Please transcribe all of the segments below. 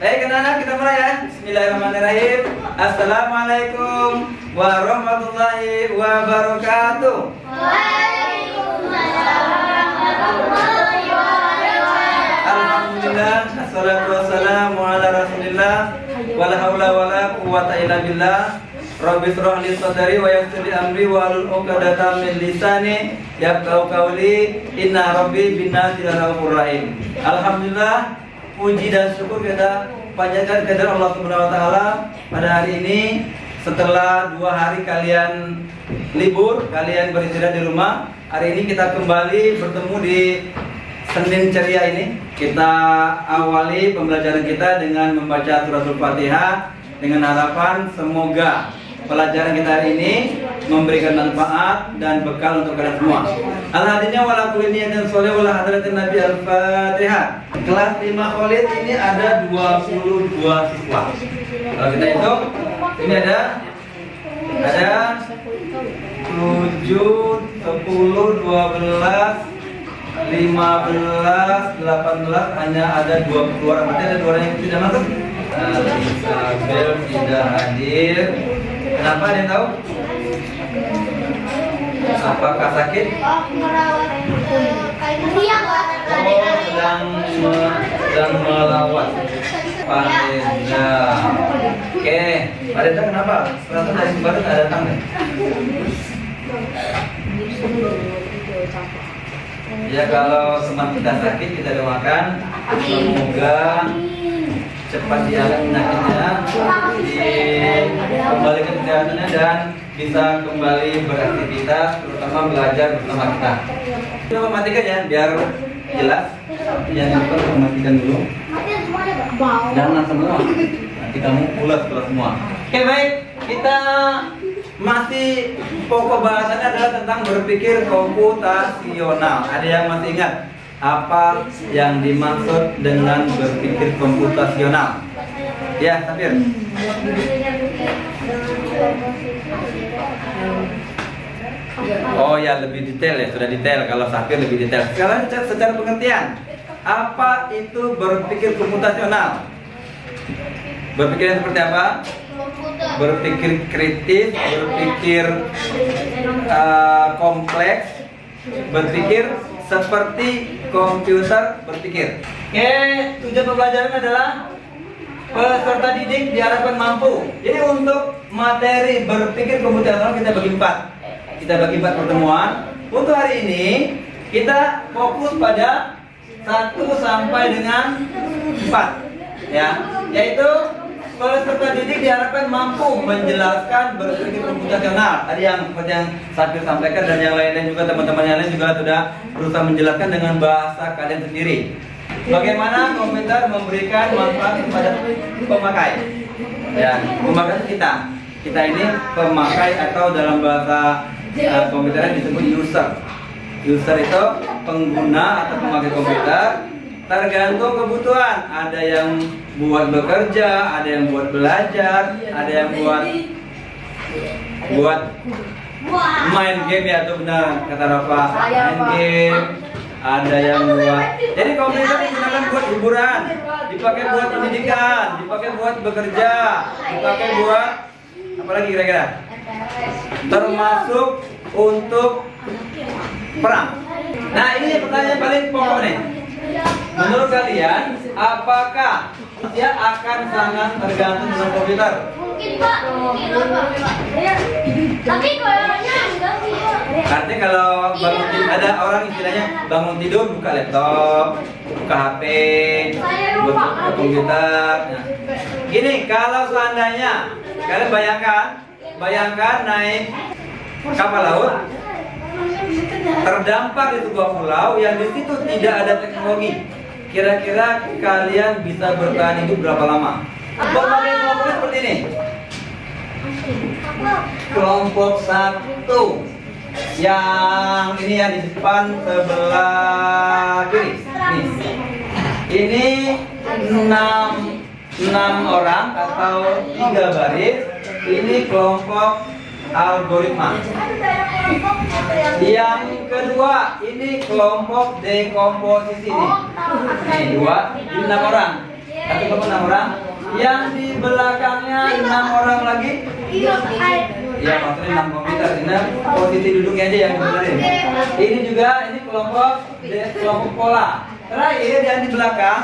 Baik anak-anak, kita mulai ya. Bismillahirrahmanirrahim. Assalamualaikum warahmatullahi wabarakatuh. Waalaikumsalam warahmatullahi wabarakatuh. Alhamdulillah, assalatu wassalamu ala rasulillah. Wala haula wala quwwata illa billah. Rabbi shrah li sadri wa yassir li amri wa hlul 'uqdatam min lisani yafqahu qawli. Inna rabbi bin-nasi la-rahufur rahim. Alhamdulillah, puji dan syukur kita panjatkan kehadirat Allah Subhanahu wa taala pada hari ini. Setelah 2 hari kalian libur, kalian beristirahat di rumah. Hari ini kita kembali bertemu di Senin Ceria ini. Kita awali pembelajaran kita dengan membaca surah Al-Fatihah dengan harapan semoga pelajaran kita hari ini memberikan manfaat dan bekal untuk kalian semua. Al-hadinya wala kulli niyatin sholih wala hadratin Nabi Al-Fatihah. Kelas 5 Khalid ini ada 22 siswa. Kalau kita hitung, ini ada 7, 10, 12, 15, 18, hanya ada 20 orang. Berarti ada 2 orang yang tidak masuk. Isabel tidak hadir. Kenapa, ada yang tahu? Apakah sakit? Sedang melawat. Paneda. Oke, Paneda kenapa? Ternyata dari kemarin ada datang nih. Ya, kalau teman kita sakit, kita doakan semoga cepat diangkat penyakitnya, dikembalikan kesehatannya dan bisa kembali beraktivitas, terutama belajar bersama kita. Kita mematikan ya, biar jelas. Jangan lupa mematikan dulu. Jangan semua. Nanti kamu ulas semua. Oke, baik. Kita masih pokok bahasannya adalah tentang berpikir komputasional. Ada yang masih ingat apa yang dimaksud dengan berpikir komputasional? Ya, Safir. Oh ya, lebih detail ya, sudah detail. Kalau Safir lebih detail. Sekarang secara pengertian, apa itu berpikir komputasional? Berpikir yang seperti apa? Berpikir kritis, berpikir kompleks, berpikir seperti komputer berpikir. Oke, tujuan pembelajaran adalah peserta didik diharapkan mampu. Jadi untuk materi berpikir komputasional kita bagi 4. Kita bagi 4 pertemuan. Untuk hari ini kita fokus pada 1 sampai dengan 4. Ya, yaitu peserta didik diharapkan mampu menjelaskan berpikir komputasional. Tadi yang seperti yang Safir sampaikan dan yang lain-lain juga, teman-teman yang lain juga sudah berusaha menjelaskan dengan bahasa kalian sendiri. Bagaimana komputer memberikan manfaat kepada pemakai? Ya, pemakai kita. Kita ini pemakai atau dalam bahasa komputer disebut user. User itu pengguna atau pemakai komputer. Tergantung kebutuhan, ada yang buat bekerja, ada yang buat belajar, ada yang buat main game ya, tuh benar kata Rafa, main game, ada yang buat. Jadi komputer digunakan buat hiburan, dipakai buat pendidikan, dipakai buat bekerja, dipakai buat apa lagi kira-kira? Termasuk untuk perang. Nah, ini pertanyaan paling pokok nih. Menurut kalian, apakah dia akan sangat tergantung dengan komputer? Mungkin Pak, mungkin Pak. Tapi kayaknya enggak sih. Artinya kalau bangun tidur, ada orang istilahnya bangun tidur buka laptop, buka HP, buka komputer. Nah, gini, kalau seandainya kalian bayangkan naik kapal laut, terdampak di sebuah pulau yang di situ tidak ada teknologi. Kira-kira kalian bisa bertahan hidup berapa lama? Berbagai kelompok seperti ini. Kelompok 1 yang ini ya, di depan sebelah kiri. Ini 6 orang atau 3 baris. Ini kelompok algoritma. Yang kedua, ini kelompok dekomposisi nih. Ini 2, ini 6 orang. Satu kelompok 6 orang. Yang di belakangnya 6 orang lagi. Ya maksudnya 6 komputer. Ini posisi duduknya aja yang dibenerin. Ini juga ini kelompok pola. Terakhir yang di belakang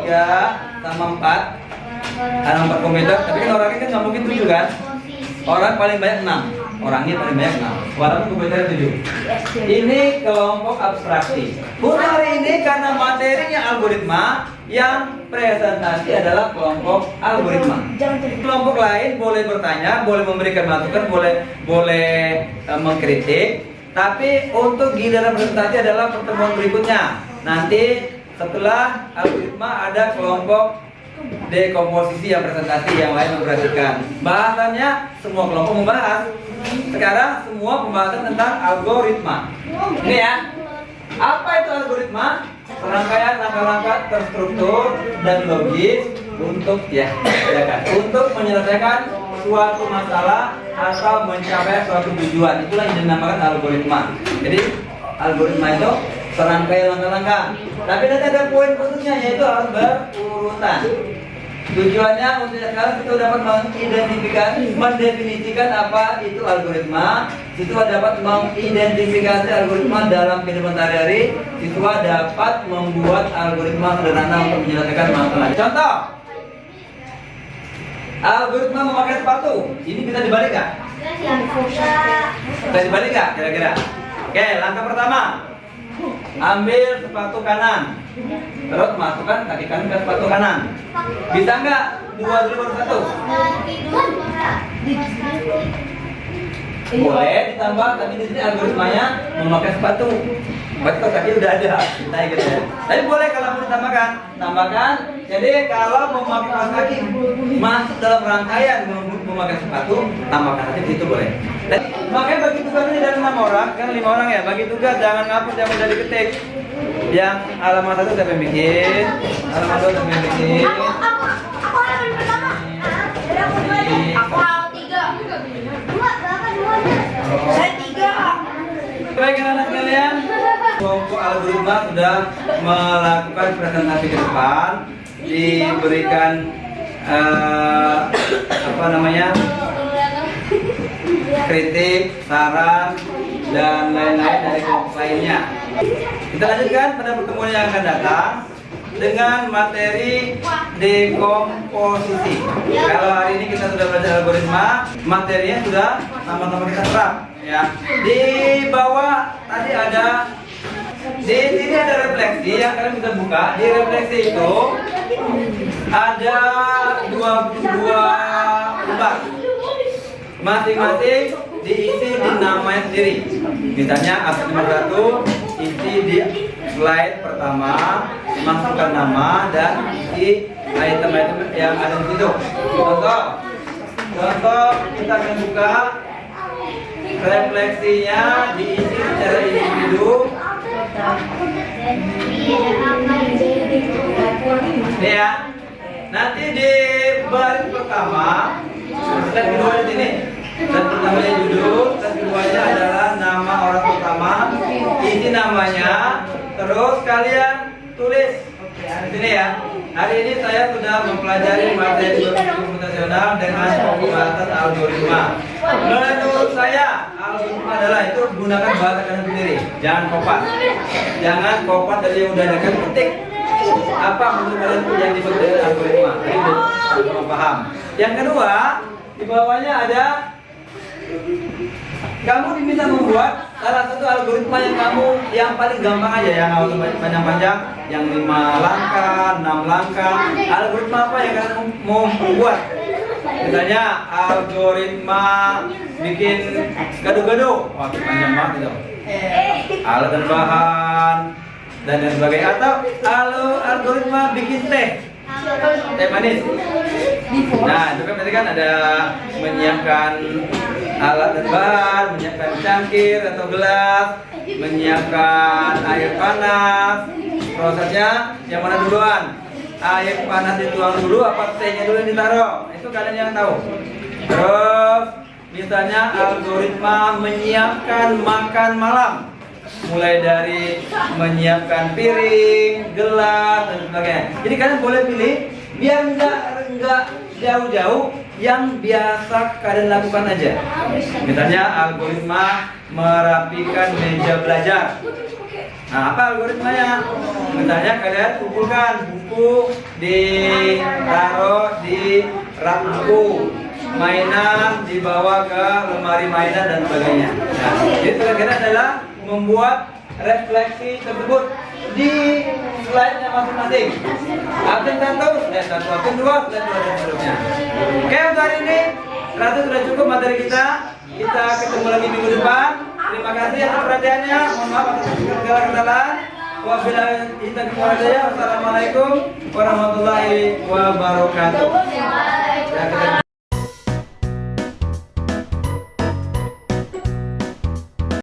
3 sama 4. Ada 4 komputer. Tapi kan orangnya kan nggak mungkin 7 kan? Orang paling banyak 6. Orangnya paling banyak 6. Walaupun komputernya 7. Ini kelompok abstraksi. Untuk hari ini karena materinya algoritma, yang presentasi adalah kelompok algoritma. Kelompok lain boleh bertanya, boleh memberikan masukan, boleh mengkritik. Tapi untuk giliran presentasi adalah pertemuan berikutnya. Nanti setelah algoritma ada kelompok dekomposisi yang presentasi, yang lain memperhatikan. Bahasannya semua kelompok membahas. Sekarang semua pembahasan tentang algoritma. Ini ya. Apa itu algoritma? Serangkaian langkah-langkah terstruktur dan logis untuk untuk menyelesaikan suatu masalah atau mencapai suatu tujuan. Itulah yang dinamakan algoritma. Jadi algoritma itu serangkaian langkah-langkah. Tapi nanti ada poin khususnya, yaitu harus berurutan. Tujuannya untuk sekarang kita dapat mendefinisikan apa itu algoritma. Siswa dapat mengidentifikasi algoritma dalam kehidupan sehari-hari. Siswa dapat membuat algoritma sederhana untuk menyelesaikan masalah. Contoh, algoritma memakai sepatu. Ini bisa dibalik nggak? Bisa dibalik nggak kira-kira? Oke, langkah pertama, ambil sepatu kanan, terus masukkan kaki kanan ke sepatu kanan. Bisa nggak? Dua dulu baru satu. Boleh ditambah, tapi di sini algoritmanya memakai sepatu. Berarti kalau kaki udah ada, naik gitu ya. Tapi boleh kalau mau ditambahkan, tambahkan. Jadi kalau memakai kaos kaki masuk dalam rangkaian memakai sepatu, tambahkan aja di situ boleh. Dan makanya bagi tugas ini dari 6 orang, kan 5 orang ya. Bagi tugas jangan ngapus, jangan mudah diketik. Yang halaman 1 siapa yang bikin? Halaman 2 siapa yang bikin? Aku halaman pertama. Aku halaman 3. Saya 3. Baik anak-anak sekalian, kelompok algoritma sudah melakukan presentasi ke depan, diberikan kritik, saran, dan lain-lain dari kelompok lainnya. Kita lanjutkan pada pertemuan yang akan datang dengan materi dekomposisi. Kalau hari ini kita sudah belajar algoritma, materinya sudah sama-sama kita serap. Ya. Di bawah tadi ada, di sini ada refleksi yang kalian bisa buka. Di refleksi itu ada 22 lembar. Masing-masing diisi di namanya sendiri. Misalnya aspek nomor 1 isi di slide pertama, masukkan nama dan isi item-item yang ada di situ. Contoh kita akan buka refleksinya, diisi secara individu. Ini ya. Nanti di baris pertama, slide kedua di sini. Slide pertamanya judul, slide keduanya adalah nama orang pertama, isi namanya, terus kalian tulis di sini ya. Hari ini saya sudah mempelajari materi biologi komputasional dengan pembahasan algoritma. Menurut saya, algoritma adalah itu gunakan bahasa kalian sendiri, jangan kopat. Jangan kopat dari yang udah ada, kan ketik apa menurut kalian yang disebut dengan algoritma. Ini belum paham. Yang kedua, di bawahnya ada, kamu diminta membuat salah satu algoritma yang paling gampang aja, yang nggak usah panjang-panjang, yang 5 langkah, 6 langkah. Algoritma apa yang kalian mau buat? Misalnya algoritma bikin gado-gado, wah panjang banget itu. Alat dan bahan dan sebagainya. Atau algoritma bikin teh manis. Nah, itu kan berarti kan ada menyiapkan alat dan bahan, menyiapkan cangkir atau gelas, menyiapkan air panas. Prosesnya yang mana duluan? Air panas dituang dulu apa tehnya dulu yang ditaruh? Itu kalian yang tahu. Terus misalnya algoritma menyiapkan makan malam, mulai dari menyiapkan piring, gelas, dan sebagainya. Jadi kalian boleh pilih Biar nggak jauh-jauh, yang biasa kalian lakukan aja. Misalnya algoritma merapikan meja belajar. Nah, apa algoritmanya? Misalnya kalian kumpulkan buku, ditaruh di rak buku, mainan dibawa ke lemari mainan dan sebagainya. Nah, itu kira-kira adalah membuat refleksi tersebut di slide-nya masing-masing. Absen 1, slide 1, absen 2, slide 2 dan seterusnya. Oke, untuk hari ini rasa sudah cukup materi kita. Kita ketemu lagi minggu depan. Terima kasih atas perhatiannya. Mohon maaf atas segala kesalahan. Wabillahi taufiq wal hidayah. Wassalamualaikum warahmatullahi wabarakatuh.